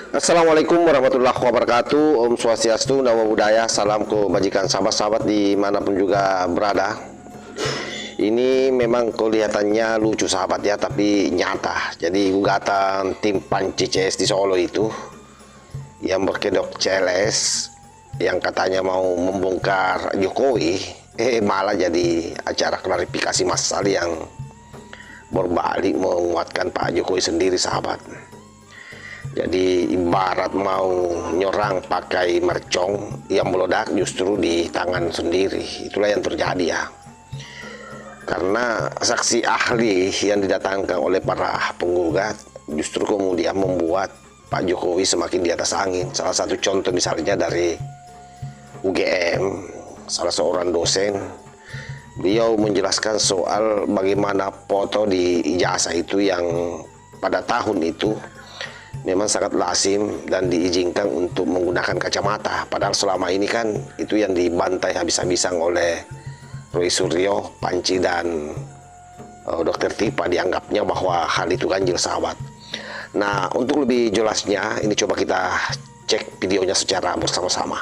Assalamualaikum warahmatullahi wabarakatuh. Om Swastiastu, Namo Buddhaya. Salam kebajikan sahabat-sahabat dimanapun juga berada. Ini memang kelihatannya lucu sahabat ya, tapi nyata. Jadi gugatan tim Panci CS di Solo itu yang berkedok CLS yang katanya mau membongkar Jokowi, malah jadi acara klarifikasi massal yang berbalik menguatkan Pak Jokowi sendiri sahabat. Jadi ibarat mau nyerang pakai mercong, yang meledak justru di tangan sendiri. Itulah yang terjadi ya. Karena saksi ahli yang didatangkan oleh para penggugat justru kemudian membuat Pak Jokowi semakin di atas angin. Salah satu contoh misalnya dari UGM, salah seorang dosen, beliau menjelaskan soal bagaimana foto di ijazah itu yang pada tahun itu memang sangat lazim dan diizinkan untuk menggunakan kacamata. Padahal selama ini kan itu yang dibantai habis-habisan oleh Roy Suryo, Panci, dan Dokter Tipa, dianggapnya bahwa hal itu ganjil sahabat. Nah, untuk lebih jelasnya ini coba kita cek videonya secara bersama-sama.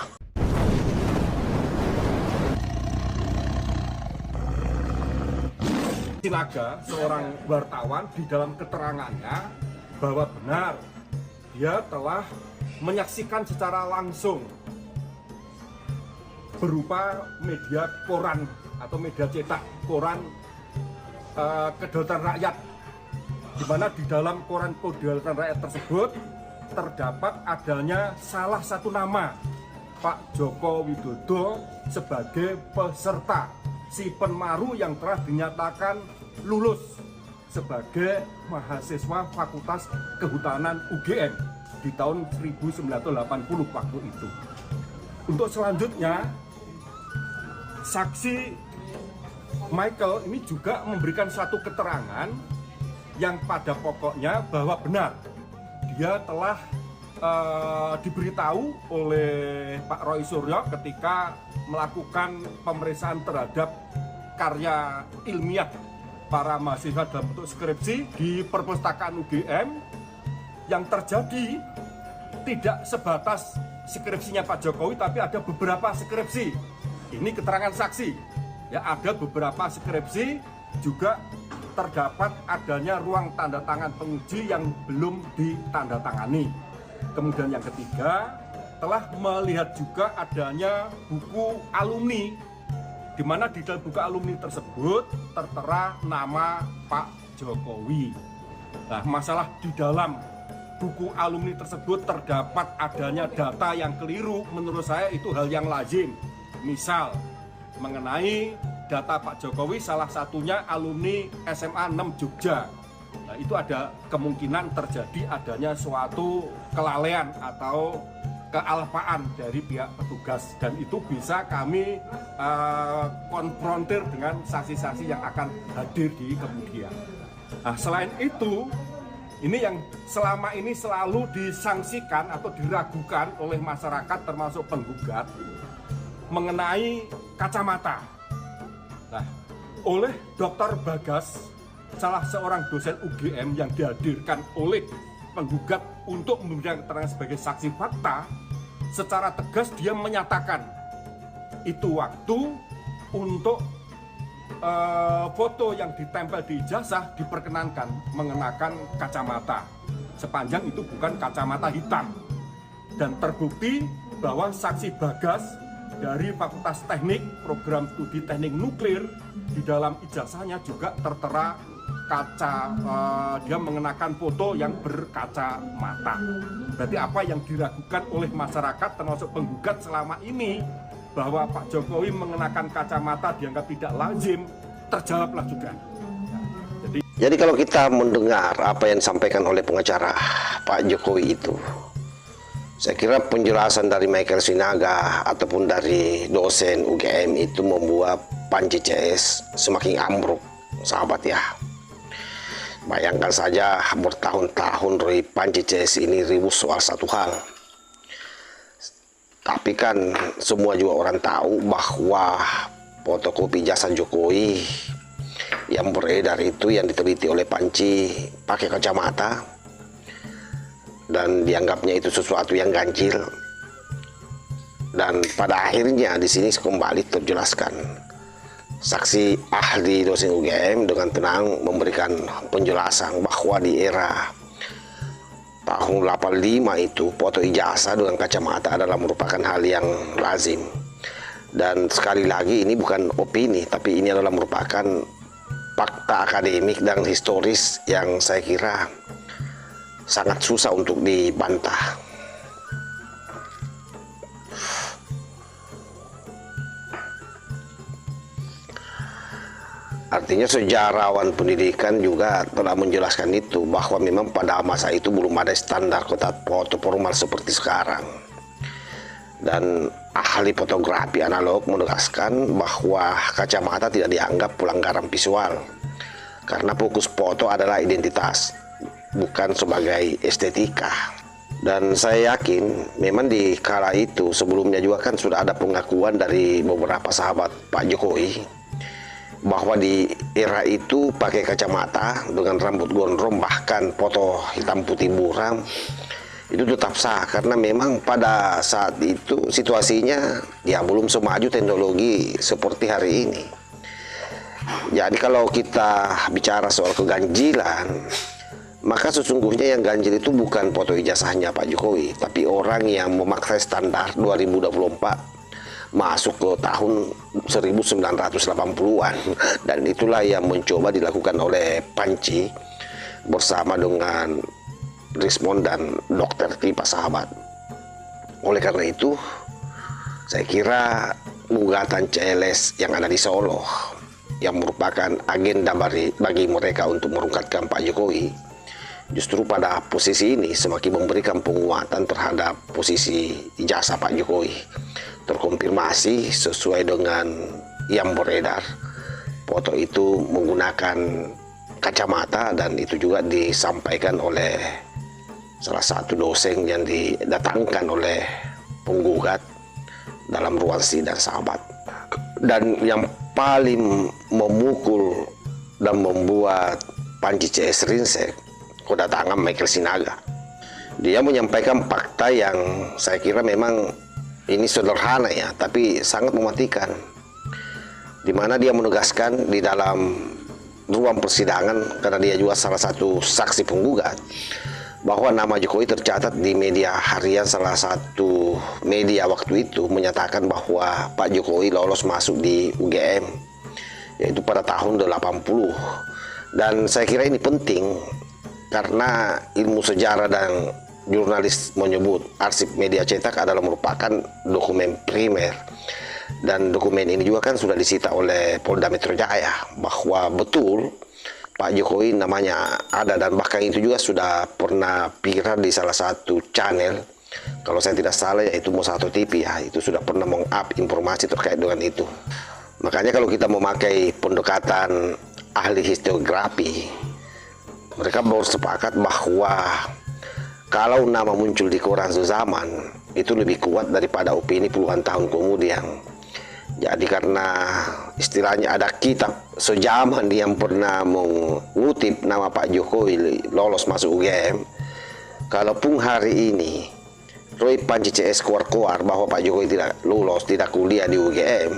Sinaga, seorang wartawan, di dalam keterangannya bahwa benar dia telah menyaksikan secara langsung berupa media koran atau media cetak koran Kedaulatan Rakyat, di mana di dalam koran Kedaulatan Rakyat tersebut terdapat adanya salah satu nama Pak Joko Widodo sebagai peserta si penmaru yang telah dinyatakan lulus sebagai mahasiswa Fakultas Kehutanan UGM di tahun 1980 waktu itu. Untuk selanjutnya, saksi Michael ini juga memberikan satu keterangan yang pada pokoknya bahwa benar dia telah diberitahu oleh Pak Roy Suryo ketika melakukan pemeriksaan terhadap karya ilmiah para mahasiswa dalam bentuk skripsi di perpustakaan UGM yang terjadi tidak sebatas skripsinya Pak Jokowi, tapi ada beberapa skripsi. Ini keterangan saksi. Ya, ada beberapa skripsi juga terdapat adanya ruang tanda tangan penguji yang belum ditandatangani. Kemudian yang ketiga, telah melihat juga adanya buku alumni, di mana di dalam buku alumni tersebut tertera nama Pak Jokowi. Nah, masalah di dalam buku alumni tersebut terdapat adanya data yang keliru, menurut saya itu hal yang lazim. Misal, mengenai data Pak Jokowi, salah satunya alumni SMA 6 Jogja. Nah, itu ada kemungkinan terjadi adanya suatu kelalaian atau kealpaan dari pihak petugas, dan itu bisa kami konfrontir dengan saksi-saksi yang akan hadir di kemudian. Nah, selain itu, ini yang selama ini selalu disangsikan atau diragukan oleh masyarakat termasuk penggugat mengenai kacamata. Nah, oleh Dr. Bagas, salah seorang dosen UGM yang dihadirkan oleh penggugat untuk memberikan keterangan sebagai saksi fakta, secara tegas dia menyatakan itu waktu untuk foto yang ditempel di ijazah diperkenankan mengenakan kacamata, sepanjang itu bukan kacamata hitam. Dan terbukti bahwa saksi Bagas dari Fakultas Teknik Program Studi Teknik Nuklir, di dalam ijazahnya juga tertera dia mengenakan foto yang berkacamata. Berarti apa yang diragukan oleh masyarakat termasuk penggugat selama ini, bahwa Pak Jokowi mengenakan kacamata dianggap tidak lazim, terjawablah juga. Jadi kalau kita mendengar apa yang disampaikan oleh pengacara Pak Jokowi itu, saya kira penjelasan dari Michael Sinaga ataupun dari dosen UGM itu membuat Panci CS semakin ambruk sahabat ya. Bayangkan saja bertahun-tahun Roy Panci CS ini ribut soal satu hal. Tapi kan semua juga orang tahu bahwa fotokopi ijazah Jokowi yang beredar itu, yang diteliti oleh Panci pakai kacamata, dan dianggapnya itu sesuatu yang ganjil. Dan pada akhirnya di sini kembali terjelaskan. Saksi ahli dosen UGM dengan tenang memberikan penjelasan bahwa di era tahun 85 itu foto ijazah dengan kacamata adalah merupakan hal yang lazim. Dan sekali lagi ini bukan opini, tapi ini adalah merupakan fakta akademik dan historis yang saya kira sangat susah untuk dibantah. Artinya sejarawan pendidikan juga telah menjelaskan itu, bahwa memang pada masa itu belum ada standar kotak foto formal seperti sekarang. Dan ahli fotografi analog menegaskan bahwa kacamata tidak dianggap pelanggaran visual, karena fokus foto adalah identitas, bukan sebagai estetika. Dan saya yakin memang di kala itu sebelumnya juga kan sudah ada pengakuan dari beberapa sahabat Pak Jokowi bahwa di era itu pakai kacamata dengan rambut gondrong, bahkan foto hitam putih buram, itu tetap sah, karena memang pada saat itu situasinya ya belum semaju teknologi seperti hari ini. Jadi kalau kita bicara soal keganjilan, maka sesungguhnya yang ganjil itu bukan foto ijazahnya Pak Jokowi, tapi orang yang memaksa standar 2024 masuk ke tahun 1980-an. Dan itulah yang mencoba dilakukan oleh Panci bersama dengan Rismond dan Dr. Tipa sahabat. Oleh karena itu, saya kira gugatan CLS yang ada di Solo, yang merupakan agenda bagi mereka untuk merungkatkan Pak Jokowi, justru pada posisi ini semakin memberikan penguatan terhadap posisi ijazah Pak Jokowi. Terkonfirmasi sesuai dengan yang beredar, foto itu menggunakan kacamata, dan itu juga disampaikan oleh salah satu dosen yang didatangkan oleh penggugat dalam ruang sidang sahabat. Dan yang paling memukul dan membuat Panji CS ringsek kedatangan Michael Sinaga. Dia menyampaikan fakta yang saya kira memang ini sederhana ya, tapi sangat mematikan, di mana dia menegaskan di dalam ruang persidangan, karena dia juga salah satu saksi penggugat, bahwa nama Jokowi tercatat di media harian salah satu media waktu itu, menyatakan bahwa Pak Jokowi lolos masuk di UGM, yaitu pada tahun 80. Dan saya kira ini penting, karena ilmu sejarah dan jurnalis menyebut arsip media cetak adalah merupakan dokumen primer, dan dokumen ini juga kan sudah disita oleh Polda Metro Jaya, bahwa betul Pak Jokowi namanya ada, dan bahkan itu juga sudah pernah viral di salah satu channel, kalau saya tidak salah yaitu Mo1 TV ya, itu sudah pernah meng-up informasi terkait dengan itu. Makanya kalau kita memakai pendekatan ahli historiografi, mereka bersepakat bahwa kalau nama muncul di koran sezaman itu lebih kuat daripada opini puluhan tahun kemudian. Jadi karena istilahnya ada kitab sejaman yang pernah mengutip nama Pak Jokowi lolos masuk UGM, kalaupun hari ini Roy Panci CS keluar bahwa Pak Jokowi tidak lulus, tidak kuliah di UGM,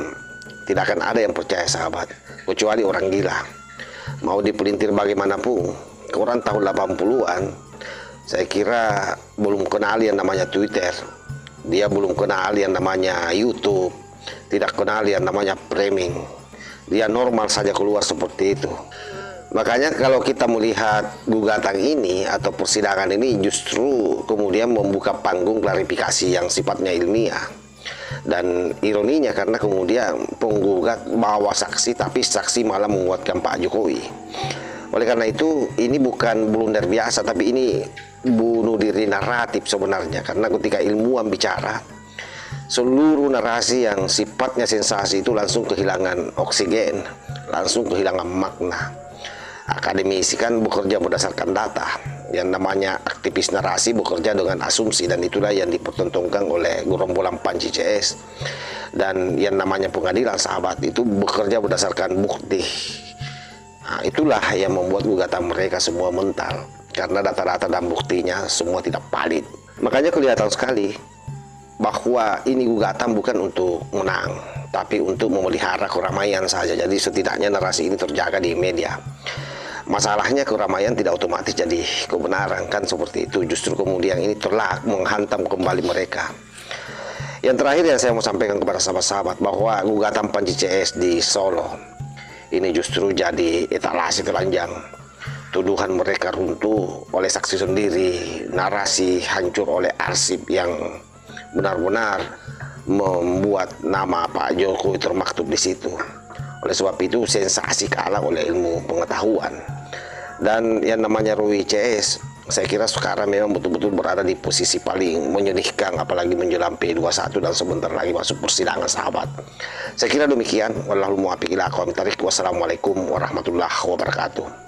tidak akan ada yang percaya sahabat, kecuali orang gila. Mau dipelintir bagaimanapun, koran tahun 80-an saya kira belum kenal yang namanya Twitter, dia belum kenal yang namanya YouTube, tidak kenal yang namanya framing. Dia normal saja keluar seperti itu. Makanya kalau kita melihat gugatan ini atau persidangan ini, justru kemudian membuka panggung klarifikasi yang sifatnya ilmiah. Dan ironinya karena kemudian penggugat bawa saksi, tapi saksi malah menguatkan Pak Jokowi. Oleh karena itu ini bukan blunder biasa, tapi ini bunuh diri naratif sebenarnya, karena ketika ilmuwan bicara, seluruh narasi yang sifatnya sensasi itu langsung kehilangan oksigen, langsung kehilangan makna. Akademisi kan bekerja berdasarkan data, yang namanya aktivis narasi bekerja dengan asumsi, dan itulah yang dipertontonkan oleh gerombolan Panci CS. Dan yang namanya pengadilan sahabat itu bekerja berdasarkan bukti. Nah, itulah yang membuat gugatan mereka semua mental. karena data-data dan buktinya semua tidak valid. Makanya kelihatan sekali bahwa ini gugatan bukan untuk menang, tapi untuk memelihara keramaian saja. Jadi setidaknya narasi ini terjaga di media. Masalahnya keramaian tidak otomatis jadi kebenaran, kan seperti itu. Justru kemudian ini telah menghantam kembali mereka. Yang terakhir yang saya mau sampaikan kepada sahabat-sahabat, bahwa gugatan Panji CS di Solo ini justru jadi etalase telanjang. Tuduhan mereka runtuh oleh saksi sendiri, narasi hancur oleh arsip yang benar-benar membuat nama Pak Jokowi termaktub di situ. Oleh sebab itu sensasi kalah oleh ilmu pengetahuan. Dan yang namanya Roy CS, saya kira sekarang memang betul-betul berada di posisi paling menyedihkan, apalagi menjelang P21 dan sebentar lagi masuk persidangan, sahabat. Saya kira demikian. Wallahul muwaffiq ila aqwamit thoriq. Wassalamualaikum warahmatullahi wabarakatuh.